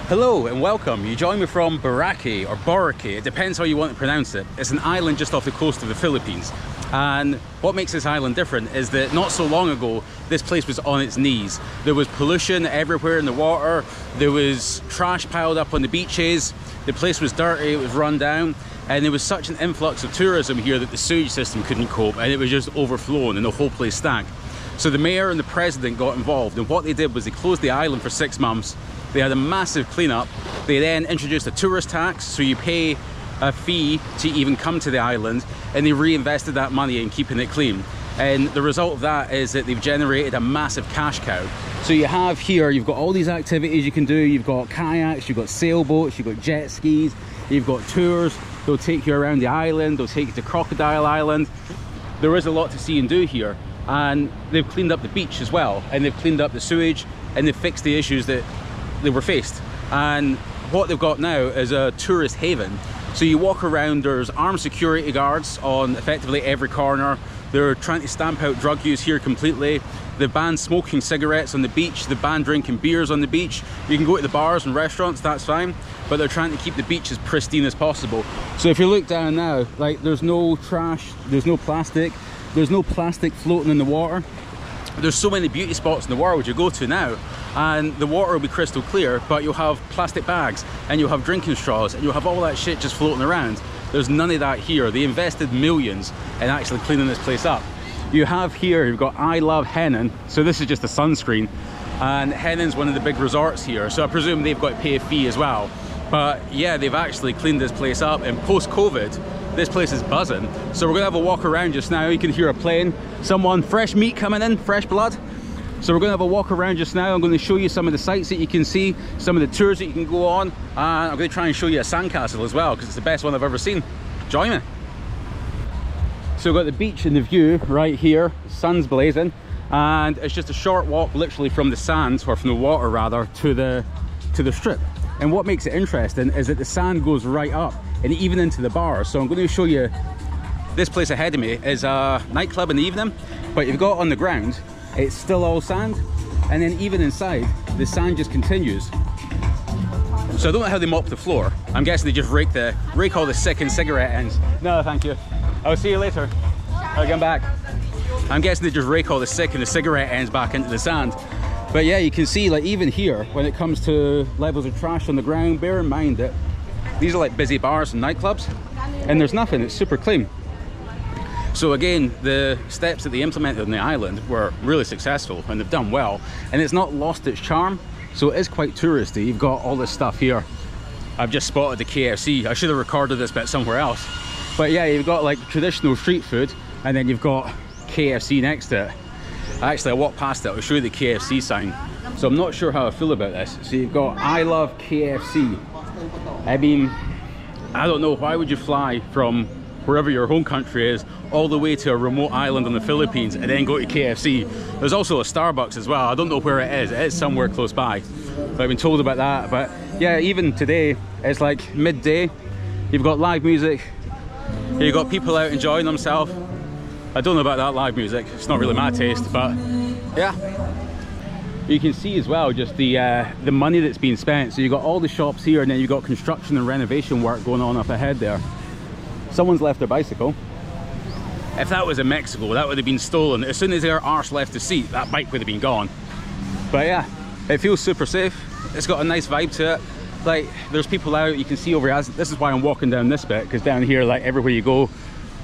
Hello and welcome. You join me from Boracay or Boracay, it depends how you want to pronounce it. It's an island just off the coast of the Philippines. And what makes this island different is that not so long ago, this place was on its knees. There was pollution everywhere in the water, there was trash piled up on the beaches, the place was dirty, it was run down, and there was such an influx of tourism here that the sewage system couldn't cope and it was just overflowing and the whole place stank. So the mayor and the president got involved, and what they did was they closed the island for 6 months. They had a massive cleanup. They then introduced a tourist tax, so you pay a fee to even come to the island, and they reinvested that money in keeping it clean. And the result of that is that they've generated a massive cash cow. So you have here, you've got all these activities you can do. You've got kayaks, you've got sailboats, you've got jet skis, you've got tours. They'll take you around the island, they'll take you to Crocodile Island. There is a lot to see and do here. And they've cleaned up the beach as well, and they've cleaned up the sewage, and they've fixed the issues that they were faced. And what they've got now is a tourist haven. So you walk around, there's armed security guards on effectively every corner. They're trying to stamp out drug use here completely. They've banned smoking cigarettes on the beach. They've banned drinking beers on the beach. You can go to the bars and restaurants, that's fine, but they're trying to keep the beach as pristine as possible. So if you look down now, like, there's no trash, there's no plastic floating in the water. There's so many beauty spots in the world you go to now, and the water will be crystal clear, but you'll have plastic bags and you'll have drinking straws and you'll have all that shit just floating around. There's none of that here. They invested millions in actually cleaning this place up. You have here, you've got I Love Henan. So this is just a sunscreen, and Henan's one of the big resorts here, so I presume they've got to pay a fee as well. But yeah, they've actually cleaned this place up, and post-COVID this place is buzzing. So we're gonna have a walk around just now. You can hear a plane, someone, fresh meat coming in, fresh blood. So we're gonna have a walk around just now. I'm gonna show you some of the sights that you can see, some of the tours that you can go on, and I'm gonna try and show you a sandcastle as well, because it's the best one I've ever seen. Join me. So we've got the beach in the view right here, sun's blazing, and it's just a short walk literally from the sands, or from the water rather, to the strip. And what makes it interesting is that the sand goes right up and even into the bars. So I'm going to show you, this place ahead of me is a nightclub in the evening, but you've got on the ground, it's still all sand, and then even inside, the sand just continues. So I don't know how they mop the floor. I'm guessing they just rake all the sickened cigarette ends. No, thank you. I'll see you later. I'll come back. I'm guessing they just rake all the sick and the cigarette ends back into the sand. But yeah, you can see, like, even here, when it comes to levels of trash on the ground, bear in mind that these are like busy bars and nightclubs, and there's nothing, it's super clean. So again, the steps that they implemented on the island were really successful, and they've done well, and it's not lost its charm, so it is quite touristy. You've got all this stuff here. I've just spotted the KFC. I should have recorded this bit somewhere else. But yeah, you've got like traditional street food, and then you've got KFC next to it. Actually, I walked past it, I'll show you the KFC sign. So I'm not sure how I feel about this. So you've got I Love KFC. I mean, I don't know, why would you fly from wherever your home country is all the way to a remote island in the Philippines and then go to KFC? There's also a Starbucks as well. I don't know where it is somewhere close by, but I've been told about that. But yeah, even today, it's like midday, you've got live music, you've got people out enjoying themselves. I don't know about that live music, it's not really my taste, but yeah. You can see as well just the money that's been spent. So you've got all the shops here, and then you've got construction and renovation work going on up ahead there. Someone's left their bicycle. If that was in Mexico, that would have been stolen. As soon as their arse left the seat, that bike would have been gone. But yeah, it feels super safe. It's got a nice vibe to it. Like, there's people out, you can see over here. This is why I'm walking down this bit, because down here, like, everywhere you go,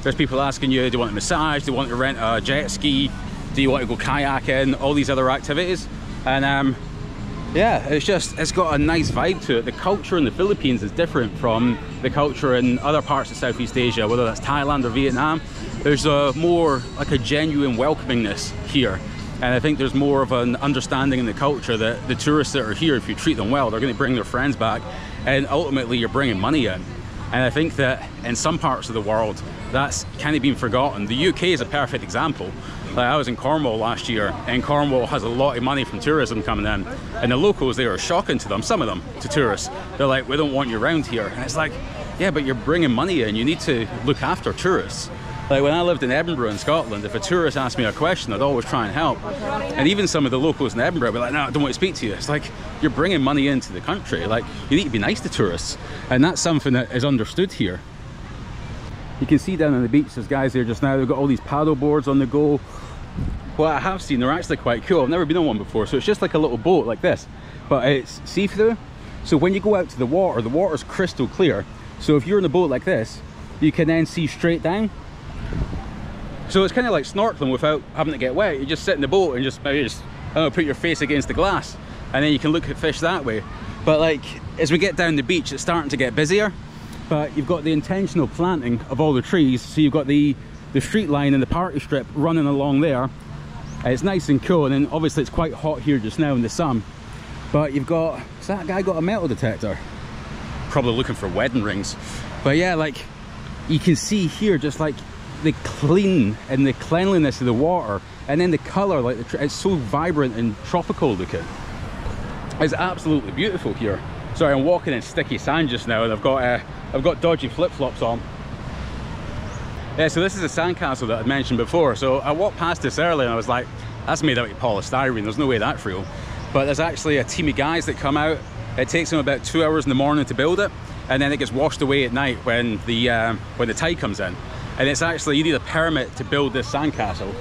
there's people asking you, do you want a massage, do you want to rent a jet ski, do you want to go kayaking, all these other activities. And yeah, it's got a nice vibe to it. The culture in the Philippines is different from the culture in other parts of Southeast Asia, whether that's Thailand or Vietnam. There's a more like a genuine welcomingness here. And I think there's more of an understanding in the culture that the tourists that are here, if you treat them well, they're going to bring their friends back, and ultimately you're bringing money in. And I think that in some parts of the world, that's kind of been forgotten. The UK is a perfect example. Like, I was in Cornwall last year, and Cornwall has a lot of money from tourism coming in, and the locals there are shocking to them, some of them, to tourists. They're like, we don't want you around here. And it's like, yeah, but you're bringing money in, you need to look after tourists. Like when I lived in Edinburgh in Scotland, if a tourist asked me a question, I'd always try and help. And even some of the locals in Edinburgh would be like, no, I don't want to speak to you. It's like, you're bringing money into the country. Like, you need to be nice to tourists. And that's something that is understood here. You can see down on the beach, there's guys there just now. They've got all these paddle boards on the go. What I have seen, they're actually quite cool. I've never been on one before. So it's just like a little boat like this, but it's see-through. So when you go out to the water's crystal clear. So if you're in a boat like this, you can then see straight down. So it's kind of like snorkeling without having to get wet. You just sit in the boat and just maybe just, I don't know, put your face against the glass, and then you can look at fish that way. But like, as we get down the beach, it's starting to get busier, but you've got the intentional planting of all the trees. So you've got the street line and the party strip running along there. It's nice and cool, and then obviously it's quite hot here just now in the sun. But you've got, has that guy got a metal detector? Probably looking for wedding rings. But yeah, like, you can see here just like the clean and the cleanliness of the water, and then the color, like it's so vibrant and tropical looking. It's absolutely beautiful here. Sorry, I'm walking in sticky sand just now, and I've got dodgy flip-flops on. Yeah, so this is a sandcastle that I'd mentioned before. So I walked past this earlier and I was like, that's made out of polystyrene, there's no way that's real. But there's actually a team of guys that come out. It takes them about 2 hours in the morning to build it, and then it gets washed away at night when the tide comes in. And it's actually, you need a permit to build this sandcastle.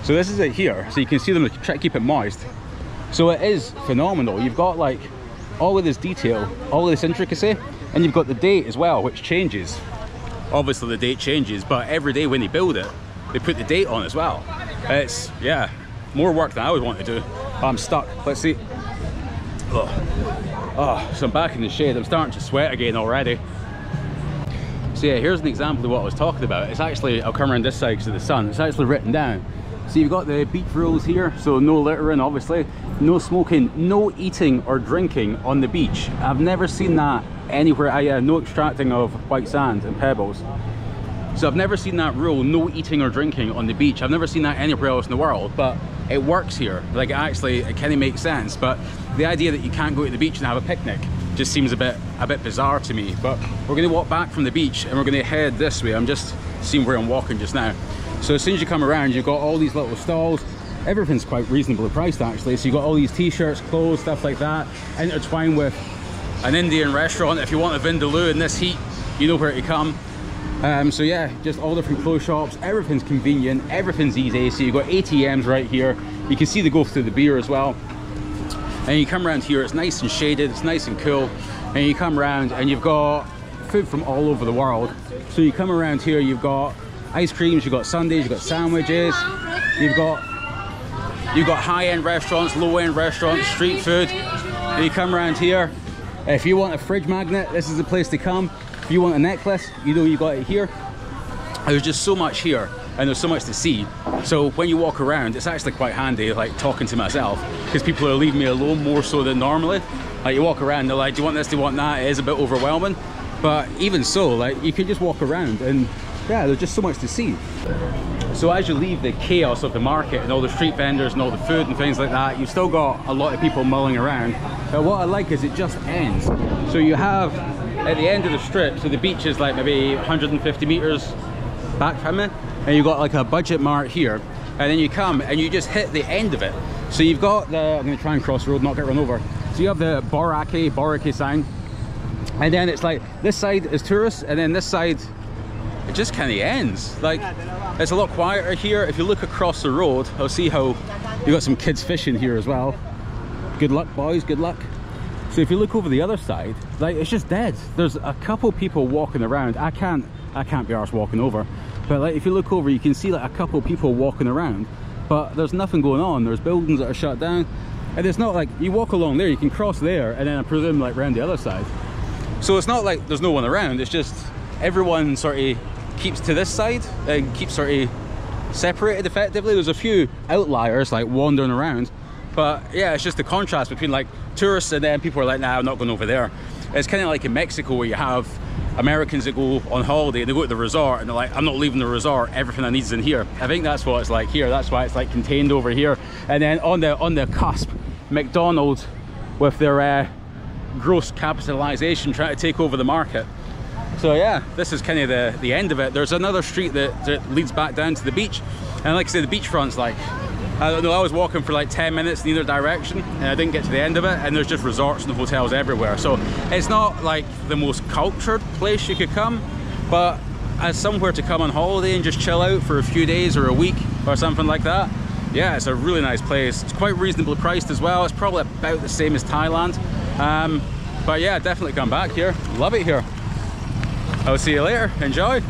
So this is it here. So you can see them try to keep it moist. So it is phenomenal. You've got like all of this detail, all of this intricacy, and you've got the date as well, which changes. Obviously the date changes, but every day when they build it, they put the date on as well. It's, yeah, more work than I would want to do. I'm stuck. Let's see. Oh, so I'm back in the shade. I'm starting to sweat again already. So yeah, here's an example of what I was talking about. It's actually, I'll come around this side because of the sun. It's actually written down. So you've got the beach rules here. So no littering, obviously. No smoking, no eating or drinking on the beach. I've never seen that anywhere. No extracting of white sand and pebbles. So I've never seen that rule, no eating or drinking on the beach. I've never seen that anywhere else in the world, but it works here. Like, actually, it kind of makes sense. But the idea that you can't go to the beach and have a picnic just seems a bit bizarre to me. But we're going to walk back from the beach and we're going to head this way. I'm just seeing where I'm walking just now. So as soon as you come around, you've got all these little stalls. Everything's quite reasonably priced, actually. So you've got all these t-shirts, clothes, stuff like that, intertwined with an Indian restaurant. If you want a vindaloo in this heat, you know where to come. So yeah, just all different clothes shops. Everything's convenient, everything's easy. So you've got ATMs right here. You can see the go through the beer as well. And you come around here, it's nice and shaded, it's nice and cool. And you come around and you've got food from all over the world. So you come around here, you've got ice creams, you've got sundaes, you've got sandwiches, you've got high-end restaurants, low-end restaurants, street food. And you come around here, if you want a fridge magnet, this is the place to come. If you want a necklace, you know you got it here. There's just so much here, and there's so much to see. So when you walk around, it's actually quite handy, like talking to myself, because people are leaving me alone more so than normally. Like, you walk around, they're like, do you want this, do you want that? It is a bit overwhelming, but even so, like, you can just walk around and yeah, there's just so much to see. So as you leave the chaos of the market and all the street vendors and all the food and things like that, you've still got a lot of people mulling around. But what I like is it just ends. So you have at the end of the strip, so the beach is like maybe 150 meters back from it, and you've got like a budget mart here, and then you come and you just hit the end of it. So you've got the, I'm going to try and cross the road, not get run over. So you have the Boracay sign, and then it's like this side is tourists, and then this side it just kind of ends. Like, it's a lot quieter here. If you look across the road, I'll see how you've got some kids fishing here as well. Good luck, boys, good luck. So if you look over the other side, like, it's just dead. There's a couple people walking around. I can't be arsed walking over, but like, if you look over, you can see like a couple people walking around, but there's nothing going on. There's buildings that are shut down, and it's not like you walk along there, you can cross there, and then I presume like around the other side. So it's not like there's no one around. It's just everyone sort of keeps to this side and keeps sort of separated effectively. There's a few outliers like wandering around, but yeah, it's just the contrast between like tourists and then people are like, nah, I'm not going over there. It's kind of like in Mexico where you have Americans that go on holiday and they go to the resort and they're like, I'm not leaving the resort, everything I need is in here. I think that's what it's like here. That's why it's like contained over here. And then on the cusp, McDonald's with their gross capitalization trying to take over the market. So yeah, this is kind of the end of it. There's another street that leads back down to the beach, and like I say, the beachfront's like, I don't know, I was walking for like 10 minutes in either direction and I didn't get to the end of it, and there's just resorts and hotels everywhere. So it's not like the most cultured place you could come, but as somewhere to come on holiday and just chill out for a few days or a week or something like that, yeah, it's a really nice place. It's quite reasonably priced as well. It's probably about the same as Thailand. But yeah, definitely come back here. Love it here. I'll see you later. Enjoy.